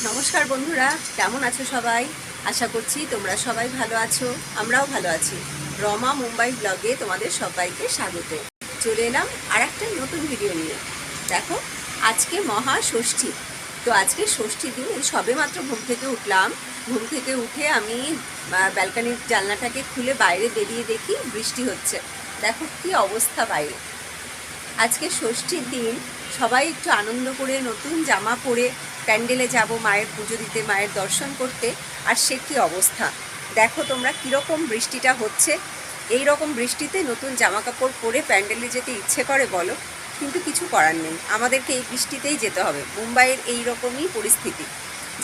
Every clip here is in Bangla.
নমস্কার বন্ধুরা, কেমন আছো সবাই? আশা করছি তোমরা সবাই ভালো আছো, আমরাও ভালো আছি। রমা মুম্বাই ব্লগে তোমাদের সবাইকে স্বাগত। চলে এলাম আর একটা নতুন ভিডিও নিয়ে। দেখো, আজকে মহা ষষ্ঠী। তো আজকে ষষ্ঠীর দিন সবে মাত্র ঘুম থেকে উঠলাম। ঘুম থেকে উঠে আমি ব্যালকনির জানলাটাকে খুলে বাইরে বেরিয়ে দেখি বৃষ্টি হচ্ছে। দেখো কি অবস্থা বাইরে। আজকে ষষ্ঠীর দিন সবাই একটু আনন্দ করে নতুন জামা পরে প্যান্ডেলে যাব মায়ের পুজো দিতে, মায়ের দর্শন করতে। আর সে কী অবস্থা দেখো তোমরা, কীরকম বৃষ্টিটা হচ্ছে। এই রকম বৃষ্টিতে নতুন জামা কাপড় পরে প্যান্ডেলে যেতে ইচ্ছে করে বলো, কিন্তু কিছু করার নেই, আমাদেরকে এই বৃষ্টিতেই যেতে হবে। মুম্বাইয়ের এই রকমই পরিস্থিতি।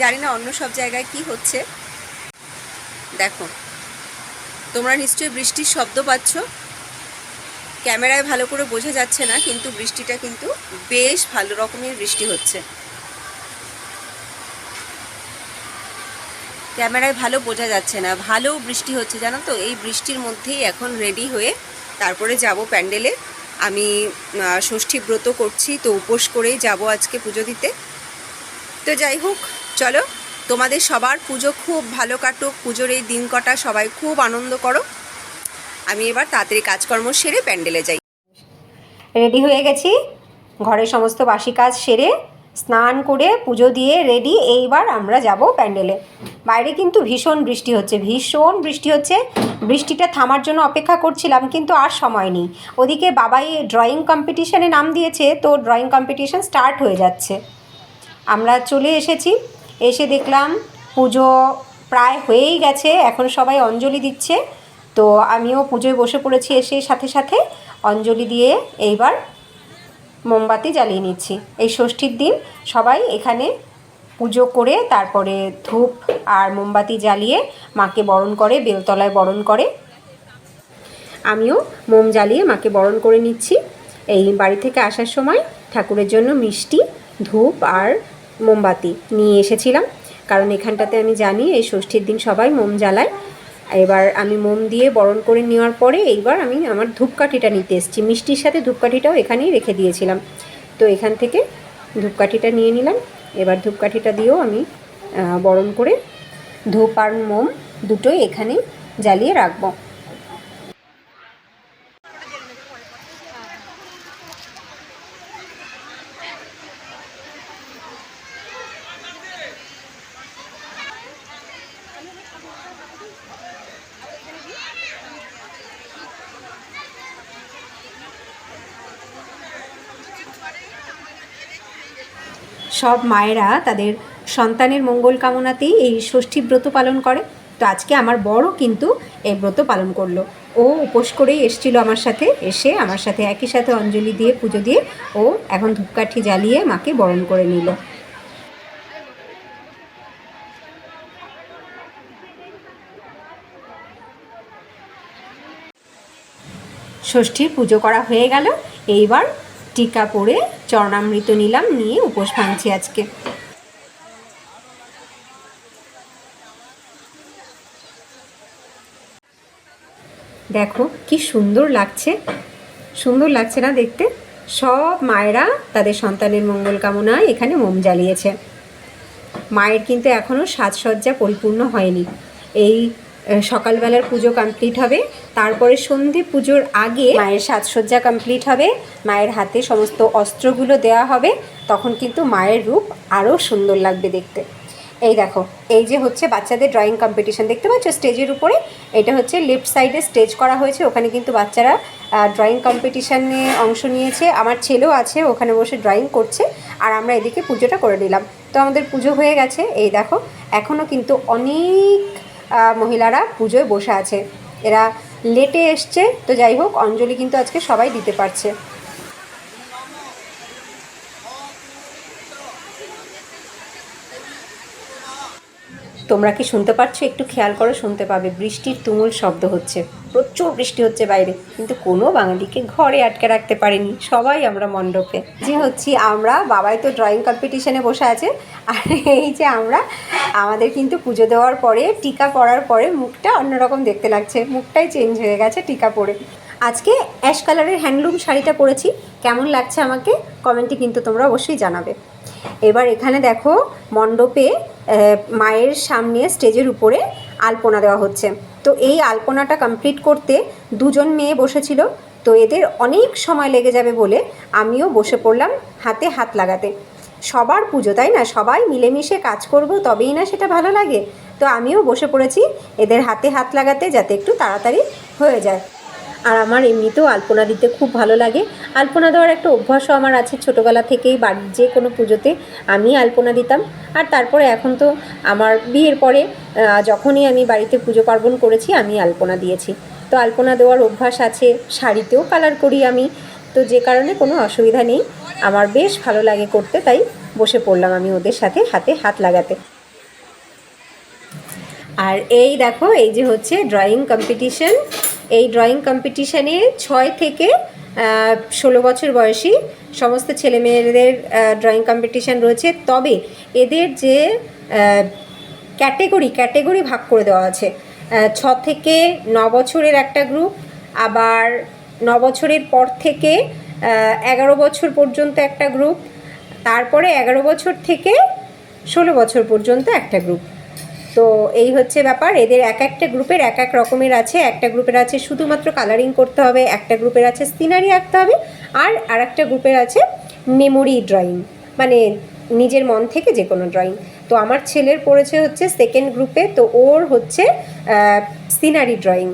জানি না অন্য সব জায়গায় কি হচ্ছে। দেখো, তোমরা নিশ্চয়ই বৃষ্টির শব্দ পাচ্ছ। ক্যামেরায় ভালো করে বোঝা যাচ্ছে না, কিন্তু বৃষ্টিটা কিন্তু বেশ ভালো রকমের বৃষ্টি হচ্ছে। ক্যামেরায় ভালো বোঝা যাচ্ছে না, ভালো বৃষ্টি হচ্ছে জানো তো। এই বৃষ্টির মধ্যেই এখন রেডি হয়ে তারপরে যাব প্যান্ডেলে। আমি ষষ্ঠী ব্রত করছি, তো উপোস করেই যাব আজকে পুজো দিতে। তো যাই হোক, চলো, তোমাদের সবার পুজো খুব ভালো কাটুক, পুজোর এই দিন কটা সবাই খুব আনন্দ করো। আমি এবার তাড়াতাড়ি কাজকর্ম সেরে প্যান্ডেলে যাই। রেডি হয়ে গেছি, ঘরের সমস্ত বাসি কাজ সেরে স্নান করে পুজো দিয়ে রেডি। এইবার আমরা যাব প্যান্ডেলে। বাইরে কিন্তু ভীষণ বৃষ্টি হচ্ছে, ভীষণ বৃষ্টি হচ্ছে। বৃষ্টিটা থামার জন্য অপেক্ষা করছিলাম, কিন্তু আর সময় নেই। ওদিকে বাবাই ড্রয়িং কম্পিটিশানে নাম দিয়েছে, তো ড্রয়িং কম্পিটিশান স্টার্ট হয়ে যাচ্ছে। আমরা চলে এসেছি, এসে দেখলাম পুজো প্রায় হয়েই গেছে, এখন সবাই অঞ্জলি দিচ্ছে। তো আমিও পুজোয় বসে পড়েছি, এসে সাথে সাথে অঞ্জলি দিয়ে এইবার মোমবাতি জ্বালিয়ে নিচ্ছি। এই ষষ্ঠীর দিন সবাই এখানে পুজো করে তারপরে ধূপ আর মোমবাতি জ্বালিয়ে মাকে বরণ করে, বেলতলায় বরণ করে। আমিও মোম জ্বালিয়ে মাকে বরণ করে নিচ্ছি। এই বাড়ি থেকে আসার সময় ঠাকুরের জন্য মিষ্টি, ধূপ আর মোমবাতি নিয়ে এসেছিলাম, কারণ এখানটাতে আমি জানি এই ষষ্ঠীর দিন সবাই মোম জ্বালায়। এবার আমি মোম দিয়ে বরণ করে নেওয়ার পরে এইবার আমি আমার ধূপকাঠিটা নিতে এসেছি। মিষ্টির সাথে ধূপকাঠিটাও এখানেই রেখে দিয়েছিলাম, তো এখান থেকে ধূপকাঠিটা নিয়ে নিলাম। এবার ধূপকাঠিটা দিয়েও আমি বরণ করে ধূপ আর মোম দুটোই এখানে জ্বালিয়ে রাখবো। সব মায়েরা তাদের সন্তানের মঙ্গল কামনাতেই এই ষষ্ঠী ব্রত পালন করে। তো আজকে আমার বড় কিন্তু এই ব্রত পালন করলো। ও উপোস করেই এসেছিলো আমার সাথে, এসে আমার সাথে একই সাথে অঞ্জলি দিয়ে পুজো দিয়ে ও এখন ধূপকাঠি জ্বালিয়ে মাকে বরণ করে নিল। ষষ্ঠীর পুজো করা হয়ে গেল, এইবার টিকা পরে চরণামৃত নিলাম, নিয়ে উপোস ভাঙছি আজকে। দেখো কি সুন্দর লাগছে, সুন্দর লাগছে না দেখতে? সব মায়েরা তাদের সন্তানের মঙ্গল কামনায় এখানে মোম জ্বালিয়েছে। মায়ের কিন্তু এখনও সাজসজ্জা পরিপূর্ণ হয়নি। এই সকালবেলার পুজো কমপ্লিট হবে, তারপরে সন্ধে পুজোর আগে মায়ের সাজসজ্জা কমপ্লিট হবে, মায়ের হাতে সমস্ত অস্ত্রগুলো দেওয়া হবে, তখন কিন্তু মায়ের রূপ আরও সুন্দর লাগবে দেখতে। এই দেখো, এই যে হচ্ছে বাচ্চাদের ড্রয়িং কম্পিটিশান, দেখতে পাচ্ছ স্টেজের উপরে? এটা হচ্ছে লেফট সাইডে স্টেজ করা হয়েছে, ওখানে কিন্তু বাচ্চারা ড্রয়িং কম্পিটিশানে অংশ নিয়েছে। আমার ছেলেও আছে, ওখানে বসে ড্রয়িং করছে, আর আমরা এদিকে পুজোটা করে নিলাম। তো আমাদের পুজো হয়ে গেছে। এই দেখো, এখনও কিন্তু অনেক মহিলারা পুজোয় বসে আছে, এরা লেটে এসছে। তো যাই হোক, অঞ্জলি কিন্তু আজকে সবাই দিতে পারছে। তোমরা কি শুনতে পাচ্ছ? একটু খেয়াল করো, শুনতে পাবে বৃষ্টির তুমুল শব্দ হচ্ছে, প্রচুর বৃষ্টি হচ্ছে বাইরে, কিন্তু কোনো বাঙালিকে ঘরে আটকে রাখতে পারেনি, সবাই আমরা মণ্ডপে যে হচ্ছি। আমরা বাবাই তো ড্রয়িং কম্পিটিশানে বসে আছে, আর এই যে আমরা, আমাদের কিন্তু পুজো দেওয়ার পরে টিকা পরার পরে মুখটা অন্যরকম দেখতে লাগছে, মুখটাই চেঞ্জ হয়ে গেছে টিকা পরে। আজকে অ্যাশ কালারের হ্যান্ডলুম শাড়িটা পরেছি, কেমন লাগছে আমাকে কমেন্টে কিন্তু তোমরা অবশ্যই জানাবে। এবার এখানে দেখো মণ্ডপে মায়ের সামনে স্টেজের উপরে আলপনা দেওয়া হচ্ছে। তো এই আলপনাটা কমপ্লিট করতে দুজন মেয়ে বসেছিল, তো এদের অনেক সময় লেগে যাবে বলে আমিও বসে পড়লাম হাতে হাত লাগাতে। সবার পুজো, তাই না? সবাই মিলেমিশে কাজ করব, তবেই না সেটা ভালো লাগে। তো আমিও বসে পড়েছি এদের হাতে হাত লাগাতে, যাতে একটু তাড়াতাড়ি হয়ে যায়। আর আমার এমনিতেও আলপনা দিতে খুব ভালো লাগে। আলপনা দেওয়ার একটা অভ্যাসও আমার আছে, ছোটোবেলা থেকেই বাড়ির যে কোনো পুজোতে আমি আলপনা দিতাম। আর তারপরে এখন তো আমার বিয়ের পরে যখনই আমি বাড়িতে পুজো পার্বণ করেছি আমি আলপনা দিয়েছি। তো আলপনা দেওয়ার অভ্যাস আছে, শাড়িতেও কালার করি আমি, তো যে কারণে কোনো অসুবিধা নেই, আমার বেশ ভালো লাগে করতে, তাই বসে পড়লাম আমি ওদের সাথে হাতে হাত লাগাতে। আর এই দেখো, এই যে হচ্ছে ড্রয়িং কম্পিটিশন। এই ড্রয়িং কম্পিটিশানে 6 থেকে 16 বছর বয়সী সমস্ত ছেলেমেয়েদের ড্রয়িং কম্পিটিশান রয়েছে। তবে এদের যে ক্যাটেগরি ভাগ করে দেওয়া আছে, 6 থেকে 9 বছরের একটা গ্রুপ, আবার 9 বছরের পর থেকে 11 বছর পর্যন্ত একটা গ্রুপ, তারপরে 11 বছর থেকে 16 বছর পর্যন্ত একটা গ্রুপ। তো এই হচ্ছে ব্যাপার। এদের এক একটা গ্রুপের এক এক রকমের আছে। একটা গ্রুপের আছে শুধুমাত্র কালারিং করতে হবে, একটা গ্রুপের আছে সিনারি আঁকতে হবে, আর একটা গ্রুপের আছে মেমোরি ড্রয়িং, মানে নিজের মন থেকে যে কোনো ড্রয়িং। তো আমার ছেলের পড়েছে হচ্ছে সেকেন্ড গ্রুপে, তো ওর হচ্ছে সিনারি ড্রয়িং।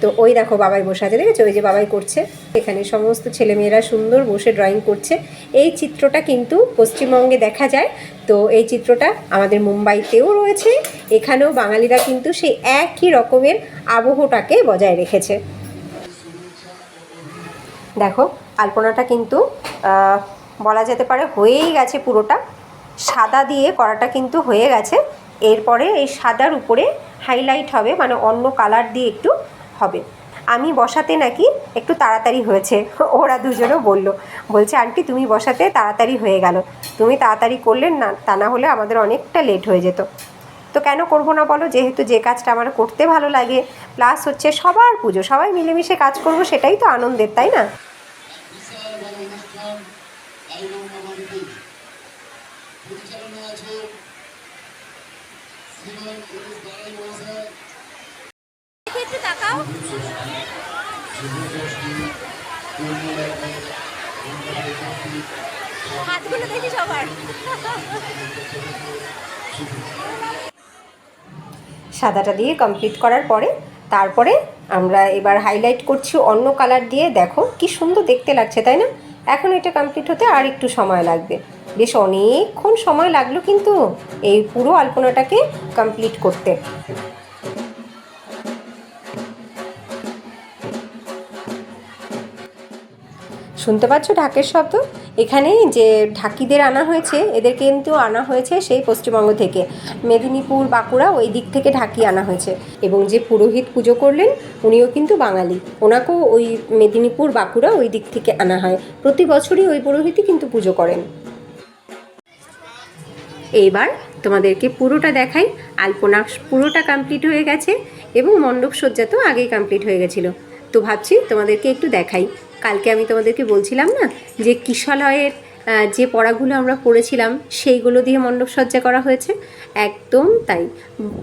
তো ওই দেখো বাবাই বসে আছে, দেখেছো? ওই যে বাবাই করছে। এখানে সমস্ত ছেলেমেয়েরা সুন্দর বসে ড্রয়িং করছে। এই চিত্রটা কিন্তু পশ্চিমবঙ্গে দেখা যায়, তো এই চিত্রটা আমাদের মুম্বাইতেও রয়েছে। এখানেও বাঙালিরা কিন্তু সেই একই রকমের আবহটাকে বজায় রেখেছে। দেখো আলপনাটা কিন্তু বলা যেতে পারে হয়েই গেছে পুরোটা। সাদা দিয়ে করাটা কিন্তু হয়ে গেছে। এরপরে এই সাদার উপরে হাইলাইট হবে, মানে অন্য কালার দিয়ে একটু হবে। আমি বসাতে নাকি একটু তাড়াতাড়ি হয়েছে, ওরা দুজনও বলছে আন্টি তুমি বসাতে তাড়াতাড়ি হয়ে গেল, তুমি তাড়াতাড়ি করলেন না, তা না হলে আমাদের অনেকটা লেট হয়ে যেত। তো কেন করব না বলো, যেহেতু যে কাজটা আমার করতে ভালো লাগে, প্লাস হচ্ছে সবার পুজো, সবাই মিলেমিশে কাজ করব, সেটাই তো আনন্দের, তাই না? একটু তাকাও, হাতগুলো দেখি সবার। সাদাটা দিয়ে কমপ্লিট করার পরে তারপরে আমরা এবার হাইলাইট করছি অন্য কালার দিয়ে। দেখো কি সুন্দর দেখতে লাগছে, তাই না? এখন এটা কমপ্লিট হতে আর একটু সময় লাগবে, বেশ অনেকক্ষণ সময় লাগলো কিন্তু এই পুরো আলপনাটাকে কমপ্লিট করতে। শুনতে পাচ্ছ ঢাকের শব্দ? এখানে যে ঢাকিদের আনা হয়েছে, এদের কিন্তু আনা হয়েছে সেই পশ্চিমবঙ্গ থেকে, মেদিনীপুর বাঁকুড়া ওই দিক থেকে ঢাকি আনা হয়েছে। এবং যে পুরোহিত পুজো করলেন উনিও কিন্তু বাঙালি, ওনাকেও ওই মেদিনীপুর বাঁকুড়া ওই দিক থেকে আনা হয়। প্রতি বছরই ওই পুরোহিতই কিন্তু পুজো করেন। এইবার তোমাদেরকে পুরোটা দেখাই। আলপনা পুরোটা কমপ্লিট হয়ে গেছে এবং মণ্ডপ সজ্জা তো আগেই কমপ্লিট হয়ে গেছিলো। তো ভাবছি তোমাদেরকে একটু দেখাই। কালকে আমি তোমাদেরকে বলছিলাম না যে কিশলয়ের যে পড়াগুলো আমরা পড়েছিলাম সেইগুলো দিয়ে মণ্ডপ সজ্জা করা হয়েছে, একদম তাই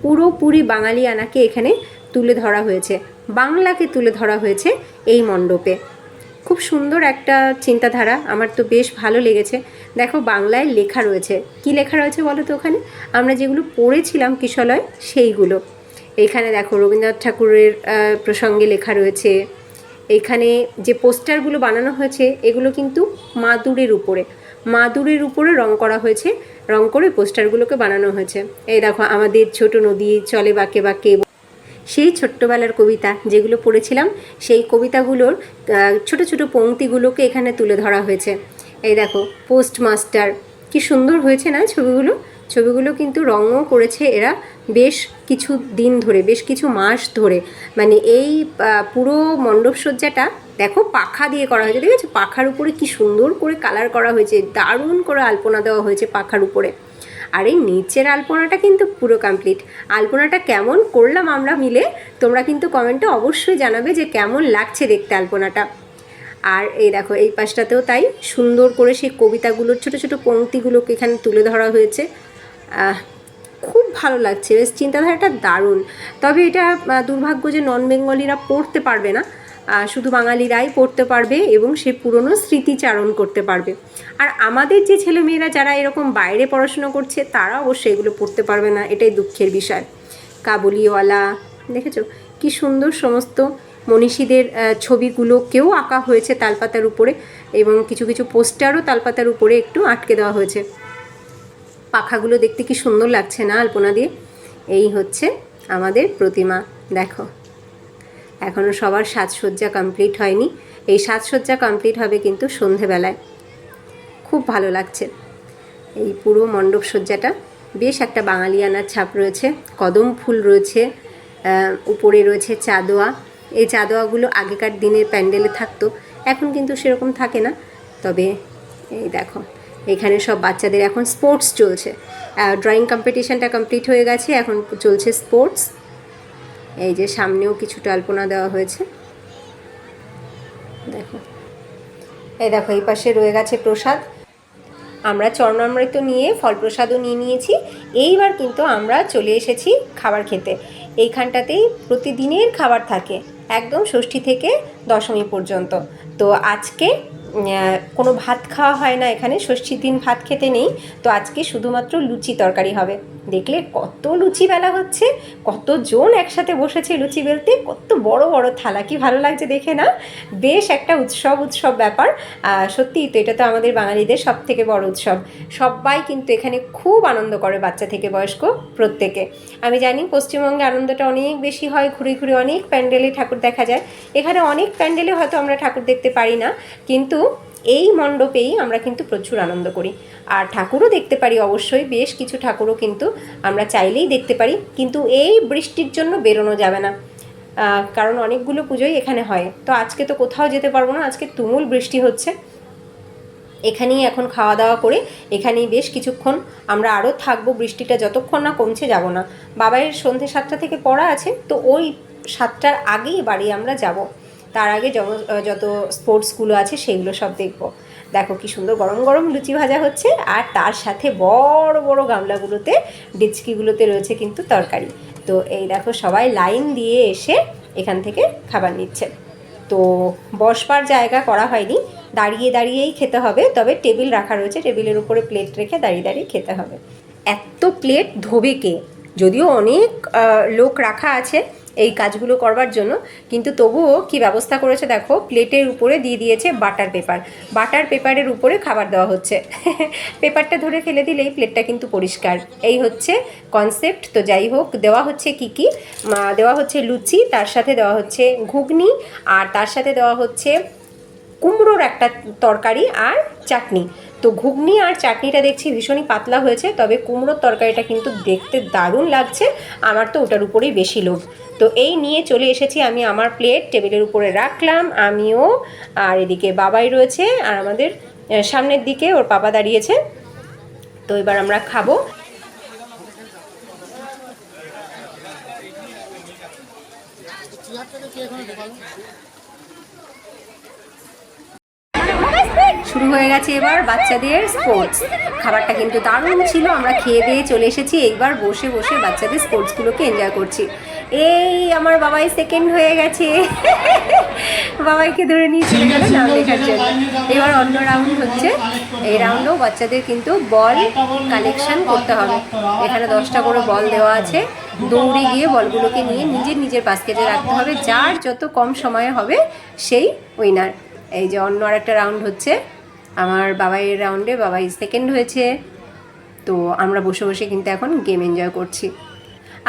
পুরোপুরি বাঙালি আনাকে এখানে তুলে ধরা হয়েছে, বাংলাকে তুলে ধরা হয়েছে এই মণ্ডপে। খুব সুন্দর একটা চিন্তাধারা, আমার তো বেশ ভালো লেগেছে। দেখো বাংলায় লেখা রয়েছে, কি লেখা রয়েছে বলো তো? ওখানে আমরা যেগুলো পড়েছিলাম কিশলয় সেইগুলো। এইখানে দেখো রবীন্দ্রনাথ ঠাকুরের প্রসঙ্গে লেখা রয়েছে। এইখানে যে পোস্টারগুলো বানানো হয়েছে এগুলো কিন্তু মাদুরের উপরে রং করা হয়েছে, রং করে পোস্টারগুলোকে বানানো হয়েছে। এই দেখো আমাদের ছোট নদী চলে বাঁকে বাঁকে, সেই ছোট্টবেলার কবিতা যেগুলো পড়েছিলাম সেই কবিতাগুলোর ছোট ছোট পংক্তিগুলোকে এখানে তুলে ধরা হয়েছে। এই দেখো পোস্টমাস্টার, কি সুন্দর হয়েছে না ছবিগুলো কিন্তু রঙও করেছে এরা বেশ কিছু দিন ধরে, বেশ কিছু মাস ধরে। মানে এই পুরো মণ্ডপ সজ্জাটা দেখো পাখা দিয়ে করা হয়েছে, দেখেছো? পাখার উপরে কি সুন্দর করে কালার করা হয়েছে, দারুণ করে আলপনা দেওয়া হয়েছে পাখার উপরে। আর এই নিচের আলপনাটা কিন্তু পুরো কমপ্লিট। আলপনাটা কেমন করলাম আমরা মিলে, তোমরা কিন্তু কমেন্টে অবশ্যই জানাবে যে কেমন লাগছে দেখতে আলপনাটা। আর এই দেখো এই পাশটাতেও তাই সুন্দর করে সেই কবিতাগুলোর ছোট ছোট পংক্তিগুলোকে এখানে তুলে ধরা হয়েছে। খুব ভালো লাগছে, বেশ চিন্তাধারাটা দারুণ। তবে এটা দুর্ভাগ্য যে নন বেঙ্গলিরা পড়তে পারবে না, শুধু বাঙালিরাই পড়তে পারবে এবং সে পুরনো স্মৃতিচারণ করতে পারবে। আর আমাদের যে ছেলেমেয়েরা যারা এরকম বাইরে পড়াশুনো করছে তারা অবশ্যই এগুলো পড়তে পারবে না, এটাই দুঃখের বিষয়। কাবুলিওয়ালা দেখেছো কি সুন্দর সমস্ত মনীষীদের ছবিগুলোকেও আঁকা হয়েছে তালপাতার উপরে, এবং কিছু কিছু পোস্টারও তালপাতার উপরে একটু আটকে দেওয়া হয়েছে। পাখাগুলো দেখতে কি সুন্দর লাগছে না আলপনা দিয়ে। এই হচ্ছে আমাদের প্রতিমা। দেখো এখনও সবার সাজসজ্জা কমপ্লিট হয়নি, এই সাজসজ্জা কমপ্লিট হবে কিন্তু সন্ধেবেলায়। খুব ভালো লাগছে এই পুরো মণ্ডপ সজ্জাটা, বেশ একটা বাঙালিয়ানার ছাপ রয়েছে। কদম ফুল রয়েছে, উপরে রয়েছে চাঁদোয়া। এই চাঁদোয়াগুলো আগেকার দিনের প্যান্ডেলে থাকতো, এখন কিন্তু সেরকম থাকে না। তবে এই দেখো এখানে সব বাচ্চাদের এখন স্পোর্টস চলছে, ড্রয়িং কম্পিটিশানটা কমপ্লিট হয়ে গেছে, এখন চলছে স্পোর্টস। এই যে সামনেও কিছুটা আলপনা দেওয়া হয়েছে, দেখো। এই দেখো এই পাশে রয়ে গেছে প্রসাদ। আমরা চরণামৃত নিয়ে ফল প্রসাদও নিয়ে নিয়েছি। এইবার কিন্তু আমরা চলে এসেছি খাবার খেতে। এইখানটাতেই প্রতিদিনের খাবার থাকে, একদম ষষ্ঠী থেকে দশমী পর্যন্ত। তো আজকে কোনো ভাত খাওয়া হয় না এখানে, ষষ্ঠীর দিন ভাত খেতে নেই। তো আজকে শুধুমাত্র লুচি তরকারি হবে। দেখলে কত লুচি বেলা হচ্ছে, কতজন একসাথে বসেছে লুচি বেলতে, কত বড় বড় থালা, কি ভালো লাগছে দেখে না? বেশ একটা উৎসব ব্যাপার। সত্যিই তো এটা তো আমাদের বাঙালিদের সব থেকে বড় উৎসব। সবাই কিন্তু এখানে খুব আনন্দ করে, বাচ্চা থেকে বয়স্ক প্রত্যেকে। আমি জানি পশ্চিমবঙ্গে আনন্দটা অনেক বেশি হয়, ঘুরে ঘুরে অনেক প্যান্ডেলে ঠাকুর দেখা যায়। এখানে অনেক প্যান্ডেলে হয়তো আমরা ঠাকুর দেখতে পারি না, কিন্তু এই মণ্ডপেই আমরা কিন্তু প্রচুর আনন্দ করি। আর ঠাকুরও দেখতে পারি অবশ্যই, বেশ কিছু ঠাকুরও কিন্তু আমরা চাইলেই দেখতে পারি, কিন্তু এই বৃষ্টির জন্য বেরোনো যাবে না, কারণ অনেকগুলো পুজোই এখানে হয়। তো আজকে তো কোথাও যেতে পারবো না, আজকে তুমুল বৃষ্টি হচ্ছে। এখানেই এখন খাওয়া দাওয়া করে এখানেই বেশ কিছুক্ষণ আমরা আরও থাকবো, বৃষ্টিটা যতক্ষণ না কমছে যাব না। বাবাইয়ের সন্ধ্যে 7টা থেকে পড়া আছে, তো ওই 7টার আগেই বাড়ি আমরা যাব। তার আগে যত স্পোর্টসগুলো আছে সেগুলো সব দেখব। দেখো কি সুন্দর গরম গরম লুচি ভাজা হচ্ছে, আর তার সাথে বড় বড় গামলাগুলোতে, ডেচকিগুলোতে রয়েছে কিন্তু তরকারি। তো এই দেখো সবাই লাইন দিয়ে এসে এখান থেকে খাবার নিচ্ছে। তো বসবার জায়গা করা হয়নি, দাঁড়িয়ে দাঁড়িয়েই খেতে হবে। তবে টেবিল রাখা রয়েছে, টেবিলের উপরে প্লেট রেখে দাঁড়িয়ে দাঁড়িয়ে খেতে হবে। এত প্লেট ধোবে কে? যদিও অনেক লোক রাখা আছে এই কাজগুলো করবার জন্য, কিন্তু তবুও কি ব্যবস্থা করেছে দেখো, প্লেটের উপরে দিয়ে দিয়েছে বাটার পেপার। বাটার পেপারের উপরে খাবার দেওয়া হচ্ছে। পেপারটা ধরে ফেলে দিলেই প্লেটটা কিন্তু পরিষ্কার। এই হচ্ছে কনসেপ্ট। তো যাই হোক, দেওয়া হচ্ছে কি কি দেওয়া হচ্ছে, লুচি, তার সাথে দেওয়া হচ্ছে ঘুগনি, আর তার সাথে দেওয়া হচ্ছে কুমড়োর একটা তরকারি আর চাটনি। তো ঘুগনি আর চাটনিটা দেখছি ভীষণই পাতলা হয়েছে, তবে কুমড়োর তরকারিটা কিন্তু দেখতে দারুণ লাগছে। আমার তো ওটার উপরেই বেশি লোভ। তো এই নিয়ে চলে এসেছি আমি, আমার প্লেট টেবিলের উপরে রাখলাম, আমিও, আর এদিকে বাবাই রয়েছে, আর আমাদের সামনের দিকে ওর পাপা দাঁড়িয়েছে। তো এবার আমরা খাবো। শুরু হয়ে গেছে এবার বাচ্চাদের স্পোর্টস। খাবারটা কিন্তু দারুণ ছিল, আমরা খেয়ে দিয়ে চলে এসেছি। এইবার বসে বসে বাচ্চাদের স্পোর্টসগুলোকে এনজয় করছি। এই আমার বাবাই সেকেন্ড হয়ে গেছে, বাবাইকে ধরে নিয়ে চলে গেল নাম লেখার জন্য। এবার অন্য রাউন্ড হচ্ছে, এই রাউন্ডেও বাচ্চাদের কিন্তু বল কালেকশন করতে হবে। এখানে 10টা করে বল দেওয়া আছে, দৌড়ে গিয়ে বলগুলোকে নিয়ে নিজের নিজের বাস্কেটে রাখতে হবে। যার যত কম সময়ে হবে সেই উইনার। এই যে অন্য আর একটা রাউন্ড হচ্ছে, আমার বাবাইয়ের রাউন্ডে বাবাই সেকেন্ড হয়েছে। তো আমরা বসে বসে কিন্তু এখন গেম এনজয় করছি।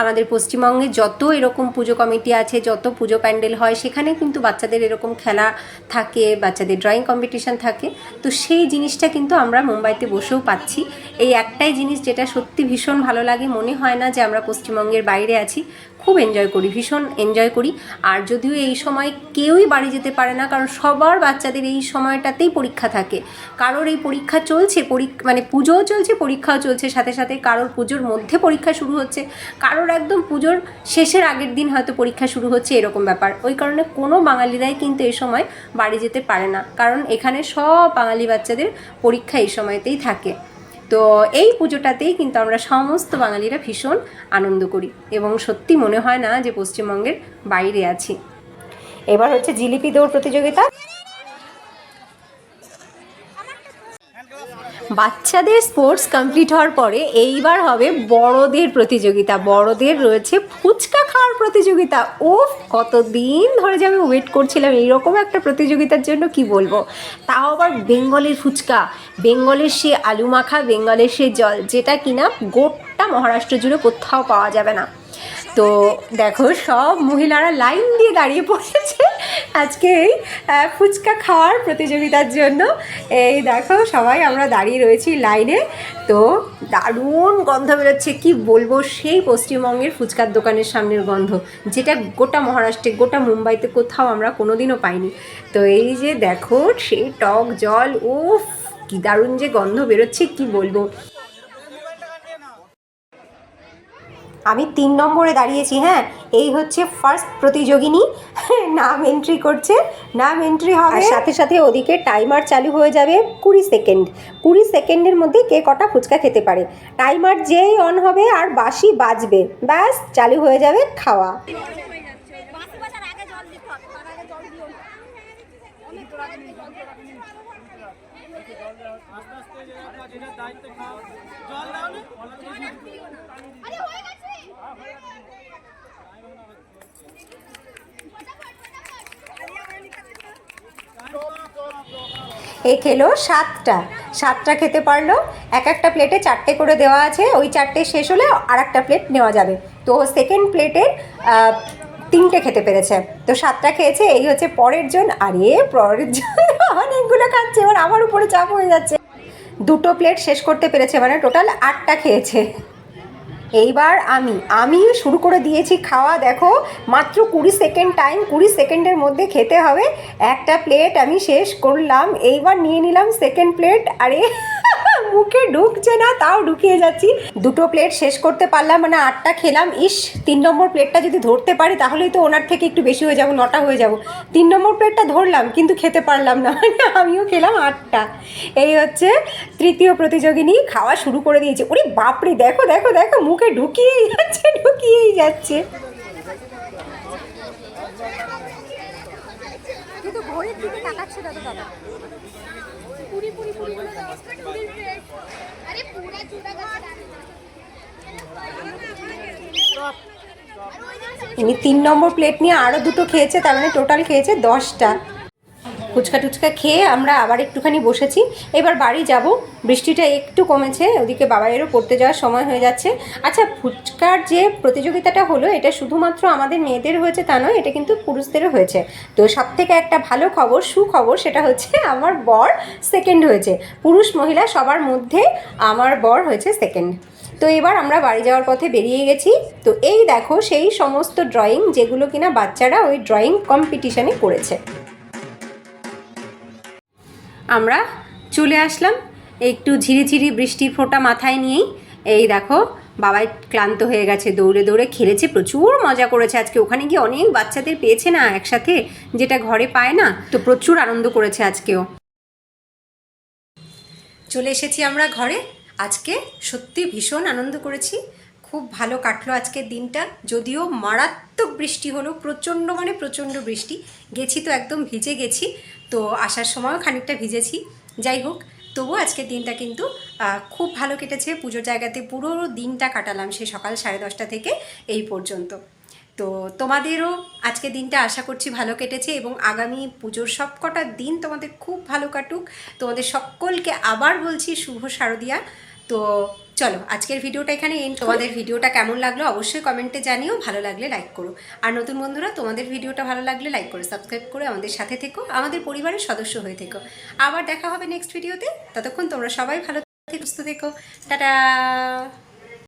আমাদের পশ্চিমবঙ্গে যত এরকম পুজো কমিটি আছে, যত পুজো প্যান্ডেল হয়, সেখানে কিন্তু বাচ্চাদের এরকম খেলা থাকে, বাচ্চাদের ড্রয়িং কম্পিটিশান থাকে। তো সেই জিনিসটা কিন্তু আমরা মুম্বাইতে বসেও পাচ্ছি। এই একটাই জিনিস যেটা সত্যি ভীষণ ভালো লাগে, মনে হয় না যে আমরা পশ্চিমবঙ্গের বাইরে আছি। খুব এনজয় করি, ভীষণ এনজয় করি। আর যদিও এই সময় কেউই বাড়ি যেতে পারে না, কারণ সবার বাচ্চাদের এই সময়টাতেই পরীক্ষা থাকে। কারোর এই পরীক্ষা চলছে, মানে পুজোও চলছে, পরীক্ষাও চলছে সাথে সাথে, কারোর পুজোর মধ্যে পরীক্ষা শুরু হচ্ছে, কারোর একদম পুজোর শেষের আগের দিন হয়তো পরীক্ষা শুরু হচ্ছে, এরকম ব্যাপার। ওই কারণে কোনো বাঙালিরাই কিন্তু এই সময় বাড়ি যেতে পারে না, কারণ এখানে সব বাঙালি বাচ্চাদের পরীক্ষা এই সময়তেই থাকে। তো এই পুজোটাতেই কিন্তু আমরা সমস্ত বাঙালিরা ভীষণ আনন্দ করি এবং সত্যি মনে হয় না যে পশ্চিমবঙ্গের বাইরে আছি। এবার হচ্ছে জিলিপি দৌড় প্রতিযোগিতা। বাচ্চাদের স্পোর্টস কমপ্লিট হওয়ার পরে এইবার হবে বড়দের প্রতিযোগিতা। বড়দের রয়েছে ফুচকা খাওয়ার প্রতিযোগিতা। ও কতদিন ধরে যে আমি ওয়েট করছিলাম এইরকম একটা প্রতিযোগিতার জন্য, কি বলবো। তাও আবার বেঙ্গলের ফুচকা, বেঙ্গলের সে আলু মাখা, বেঙ্গলের সে জল, যেটা কিনা গোটা মহারাষ্ট্র জুড়ে কোথাও পাওয়া যাবে না। তো দেখো সব মহিলারা লাইন দিয়ে দাঁড়িয়ে পড়েছে আজকে এই ফুচকা খাওয়ার প্রতিযোগিতার জন্য। এই দেখো সবাই আমরা দাঁড়িয়ে রয়েছি লাইনে। তো দারুণ গন্ধ বেরোচ্ছে, কি বলবো, সেই পশ্চিমবঙ্গের ফুচকার দোকানের সামনের গন্ধ, যেটা গোটা মহারাষ্ট্রে, গোটা মুম্বাইতে কোথাও আমরা কোনোদিনও পাইনি। তো এই যে দেখো সেই টক জল, উফ কি দারুণ যে গন্ধ বেরোচ্ছে, কি বলবো। আমি 3 নম্বরে দাঁড়িয়েছি। হ্যাঁ, এই হচ্ছে ফার্স্ট প্রতিযোগিনী, নাম এন্ট্রি করছে, নাম এন্ট্রি হবে, সাথে সাথে ওদিকে টাইমার চালু হয়ে যাবে 20 সেকেন্ড। 20 সেকেন্ডের মধ্যে কে কটা ফুচকা খেতে পারে। টাইমার যেই অন হবে আর বাঁশি বাজবে, ব্যাস চালু হয়ে যাবে খাওয়া। এ খেলো 7টা খেতে পারলো। একটা প্লেটে 4টে করে দেওয়া আছে, ওই 4টে শেষ হলে আর একটা প্লেট নেওয়া যাবে। তো সেকেন্ড প্লেটে 3টে খেতে পেরেছে, তো 7টা খেয়েছে। এই হচ্ছে পরের জন। আরে পরের জন অনেকগুলো খাচ্ছে, এবার আমার উপরে চাপ হয়ে যাচ্ছে। 2টো প্লেট শেষ করতে পেরেছে, মানে টোটাল 8টা খেয়েছে। এইবার আমি শুরু করে দিয়েছি খাওয়া। দেখো মাত্র 20 সেকেন্ড টাইম, 20 সেকেন্ডের মধ্যে খেতে হবে। একটা প্লেট আমি শেষ করলাম, এইবার নিয়ে নিলাম সেকেন্ড প্লেট। আরে মুখে ঢুকছে না, তাও ঢুকিয়ে যাচ্ছি। 2টো প্লেট শেষ করতে পারলাম, মানে 8টা খেলাম। 3 নম্বর প্লেটটা যদি ধরতে পারি তাহলেই তো ওনার থেকে একটু বেশি হয়ে যাবো, 9টা হয়ে যাবো। 3 নম্বর প্লেটটা ধরলাম কিন্তু খেতে পারলাম না, মানে আমিও খেলাম 8টা। এই হচ্ছে তৃতীয় প্রতিযোগিনী, খাওয়া শুরু করে দিয়েছে। ওরে বাপরে, দেখো দেখো দেখো মুখে ঢুকিয়েই যাচ্ছে। কিন্তু ঘড়ির দিকে তাকাচ্ছে দাদা। ইনি 3 নম্বর প্লেট নিয়ে আরও 2টো খেয়েছে, তার মানে টোটাল খেয়েছে 10টা। ফুচকা টুচকা খেয়ে আমরা আবার একটুখানি বসেছি, এবার বাড়ি যাব। বৃষ্টিটা একটু কমেছে, ওদিকে বাবাইয়েরও পড়তে যাওয়ার সময় হয়ে যাচ্ছে। আচ্ছা, ফুচকার যে প্রতিযোগিতাটা হলো, এটা শুধুমাত্র আমাদের মেয়েদের হয়েছে তা নয়, এটা কিন্তু পুরুষদেরও হয়েছে। তো সবথেকে একটা ভালো খবর, সুখবর, সেটা হচ্ছে আমার বর সেকেন্ড হয়েছে। পুরুষ মহিলা সবার মধ্যে আমার বর হয়েছে সেকেন্ড। তো এবার আমরা বাড়ি যাওয়ার পথে বেরিয়ে গেছি। তো এই দেখো সেই সমস্ত ড্রয়িং যেগুলো কিনা বাচ্চারা ওই ড্রয়িং কম্পিটিশানে করেছে। আমরা চলে আসলাম একটু ঝিরিঝিরি বৃষ্টির ফোঁটা মাথায় নিয়েই। এই দেখো বাবাই ক্লান্ত হয়ে গেছে, দৌড়ে দৌড়ে খেলেছে, প্রচুর মজা করেছে আজকে। ওখানে গিয়ে অনেক বাচ্চাদের পেয়েছে না একসাথে, যেটা ঘরে পায় না, তো প্রচুর আনন্দ করেছে আজকেও। চলে এসেছি আমরা ঘরে। আজকে সত্যি ভীষণ আনন্দ করেছি, খুব ভালো কাটলো আজকের দিনটা। যদিও মারাত্মক বৃষ্টি হলো, প্রচণ্ড মানে প্রচণ্ড বৃষ্টি, গেছি তো একদম ভিজে গেছি, তো আসার সময়ও খানিকটা ভিজেছি। যাই হোক, তবু আজকের দিনটা কিন্তু খুব ভালো কেটেছে। পুজোর জায়গাতে পুরো দিনটা কাটালাম, সে সকাল 10:30 থেকে এই পর্যন্ত। তো তোমাদেরও আজকের দিনটা আশা করছি ভালো কেটেছে, এবং আগামী পুজোর সব কটা দিন তোমাদের খুব ভালো কাটুক। তোমাদের সকলকে আবার বলছি শুভ শারদিয়া। তো চলো আজকের ভিডিওটা এখানে এন্ড। তোমাদের ভিডিওটা কেমন লাগলো অবশ্যই কমেন্টে জানিও, ভালো লাগলে লাইক করো। আর নতুন বন্ধুরা, তোমাদের ভিডিওটা ভালো লাগলে লাইক করো, সাবস্ক্রাইব করে আমাদের সাথে থেকো, আমাদের পরিবারের সদস্য হয়ে থেকো। আবার দেখা হবে নেক্সট ভিডিওতে। ততক্ষণ তোমরা সবাই ভালো থেকো, সুস্থ থেকো, টাটা।